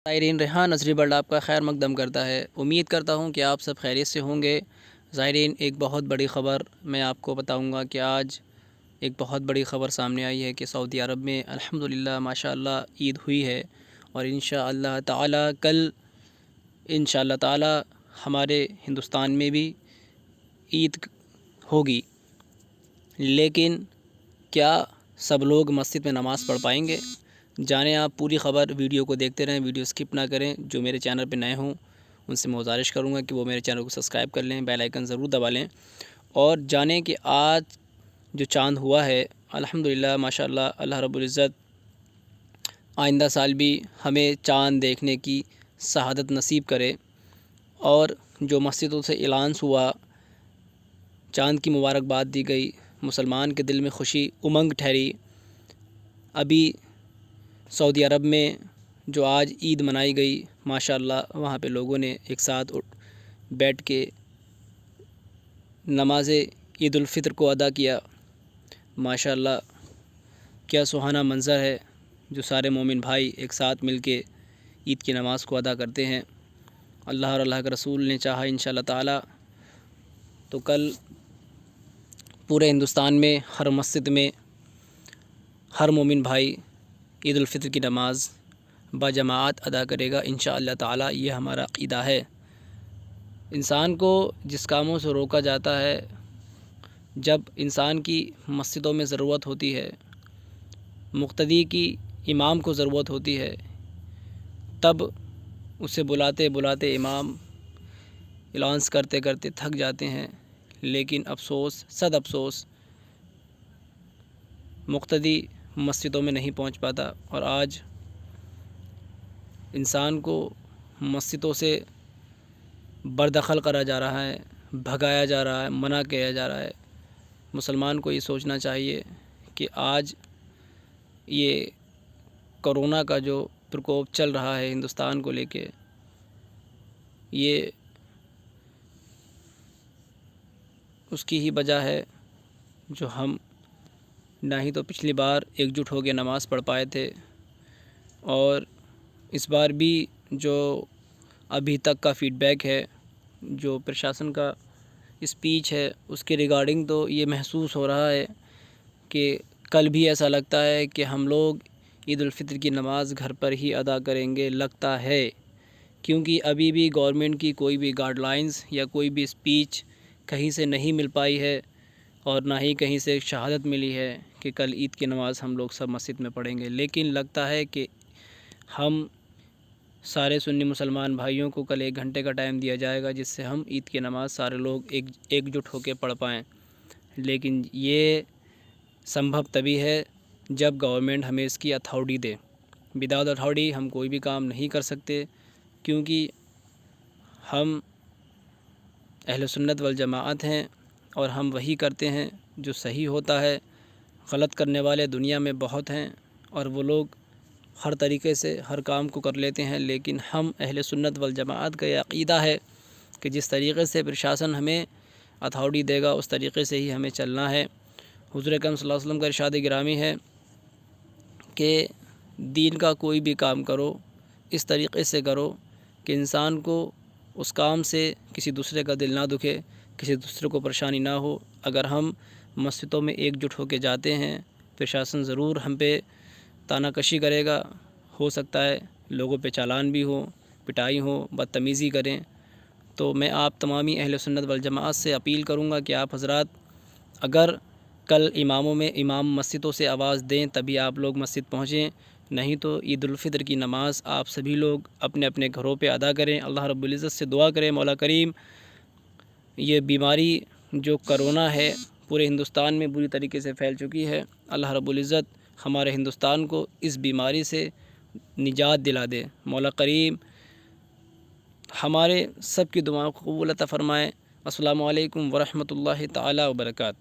ज़ाहिरीन रेहान नज़री वर्ल्ड आपका खैर मकदम करता है। उम्मीद करता हूँ कि आप सब खैरियत से होंगे। ज़ाहिरीन एक बहुत बड़ी ख़बर मैं आपको बताऊँगा कि आज एक बहुत बड़ी ख़बर सामने आई है कि सऊदी अरब में अल्हम्दुलिल्लाह माशाअल्लाह ईद हुई है और इंशाअल्लाह ताला कल इंशाअल्लाह ताला हमारे हिंदुस्तान में भी ईद होगी। लेकिन क्या सब लोग मस्जिद में नमाज़ पढ़ पाएंगे? जानें आप पूरी ख़बर, वीडियो को देखते रहें, वीडियो स्किप ना करें। जो मेरे चैनल पे नए हों उनसे मैं गुज़ारिश करूँगा कि वो मेरे चैनल को सब्सक्राइब कर लें, बेल आइकन ज़रूर दबा लें और जानें कि आज जो चाँद हुआ है अल्हम्दुलिल्लाह माशाअल्लाह अल्लाह रब्बुल इज़्ज़त आइंदा साल भी हमें चाँद देखने की शहादत नसीब करे। और जो मस्जिदों से ऐलान हुआ, चाँद की मुबारकबाद दी गई, मुसलमान के दिल में खुशी उमंग ठहरी। अभी सऊदी अरब में जो आज ईद मनाई गई माशाअल्लाह वहाँ पे लोगों ने एक साथ बैठ के नमाज़ ईद उल फ़ितर को अदा किया। माशाअल्लाह क्या सुहाना मंज़र है जो सारे मोमिन भाई एक साथ मिल के ईद की नमाज़ को अदा करते हैं। अल्लाह और अल्लाह के रसूल ने चाहा इंशाअल्लाह ताला तो कल पूरे हिंदुस्तान में हर मस्जिद में हर मोमिन भाई ईद उल फ़ितर की नमाज़ बाजमात अदा करेगा इंशाअल्लाह ताला। ये हमारा अक़ीदा है। इंसान को जिस कामों से रोका जाता है, जब इंसान की मस्जिदों में ज़रूरत होती है, मुक़्तदी की इमाम को ज़रूरत होती है, तब उसे बुलाते बुलाते इमाम एलाउंस करते करते थक जाते हैं। लेकिन अफ़सोस सद अफ़सोस मुक़्तदी मस्जिदों में नहीं पहुंच पाता और आज इंसान को मस्जिदों से बरदखल करा जा रहा है, भगाया जा रहा है, मना किया जा रहा है। मुसलमान को ये सोचना चाहिए कि आज ये कोरोना का जो प्रकोप चल रहा है हिंदुस्तान को लेके, ये उसकी ही वजह है जो हम ना ही तो पिछली बार एकजुट होकर नमाज़ पढ़ पाए थे और इस बार भी जो अभी तक का फ़ीडबैक है, जो प्रशासन का स्पीच है, उसके रिगार्डिंग तो ये महसूस हो रहा है कि कल भी ऐसा लगता है कि हम लोग ईद उल फ़ितर की नमाज़ घर पर ही अदा करेंगे लगता है, क्योंकि अभी भी गवर्नमेंट की कोई भी गाइडलाइंस या कोई भी स्पीच कहीं से नहीं मिल पाई है और ना ही कहीं से शहादत मिली है कि कल ईद की नमाज़ हम लोग सब मस्जिद में पढ़ेंगे। लेकिन लगता है कि हम सारे सुन्नी मुसलमान भाइयों को कल 1 घंटे का टाइम दिया जाएगा जिससे हम ईद की नमाज़ सारे लोग एकजुट होकर पढ़ पाएँ। लेकिन ये संभव तभी है जब गवर्नमेंट हमें इसकी अथॉरिटी दे। विदाउट अथॉरिटी हम कोई भी काम नहीं कर सकते, क्योंकि हम अहले सुन्नत वल जमाअत हैं और हम वही करते हैं जो सही होता है। गलत करने वाले दुनिया में बहुत हैं और वो लोग हर तरीके से हर काम को कर लेते हैं, लेकिन हम अहले सुन्नत वल जमाअत का यह अक़ीदा है कि जिस तरीके से प्रशासन हमें अथॉरिटी देगा उस तरीके से ही हमें चलना है। हुज़ूर अकरम सल्लल्लाहु अलैहि वसल्लम का इरशाद गिरामी है कि दीन का कोई भी काम करो इस तरीके से करो कि इंसान को उस काम से किसी दूसरे का दिल ना दुखे, किसी दूसरे को परेशानी ना हो। अगर हम मस्जिदों में एकजुट होकर जाते हैं, प्रशासन ज़रूर हम पे तानाकशी करेगा। हो सकता है लोगों पे चालान भी हो, पिटाई हो, बदतमीज़ी करें। तो मैं आप तमामी अहले सुन्नत वल जमाअत से अपील करूँगा कि आप हज़रात अगर कल इमाम मस्जिदों से आवाज़ दें तभी आप लोग मस्जिद पहुँचें, नहीं तो ईद उल फ़ितर की नमाज़ आप सभी लोग अपने अपने घरों पे अदा करें। अल्लाह रब्बुल इज़्ज़त से दुआ करें, मौला करीम ये बीमारी जो कोरोना है पूरे हिंदुस्तान में बुरी तरीके से फैल चुकी है, अल्लाह रब्बुल इज़्ज़त हमारे हिंदुस्तान को इस बीमारी से निजात दिला दे। मौला करीम हमारे सब की दुआओं को कबूल अता फ़रमाए। अस्सलामु अलैकुम व रहमतुल्लाहि तआला व बरकातहू।